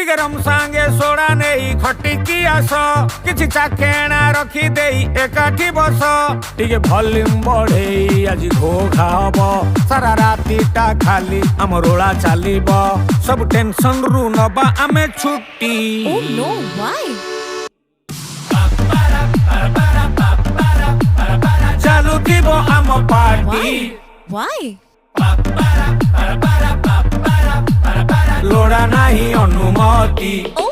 गरम सांगे सोडा नहीं खटिकी आस किछि चाखेणा रखी देई एकाठी बस टिके भल्यूम बढ़े आज घो खाब सारा रातीटा खाली आम रोला चलीब सब टेंशन रु नबा आमे छुट्टी Oh no, why? चालू थीबो आम पार्टी Why? लोड़ा नाही अनुमति Oh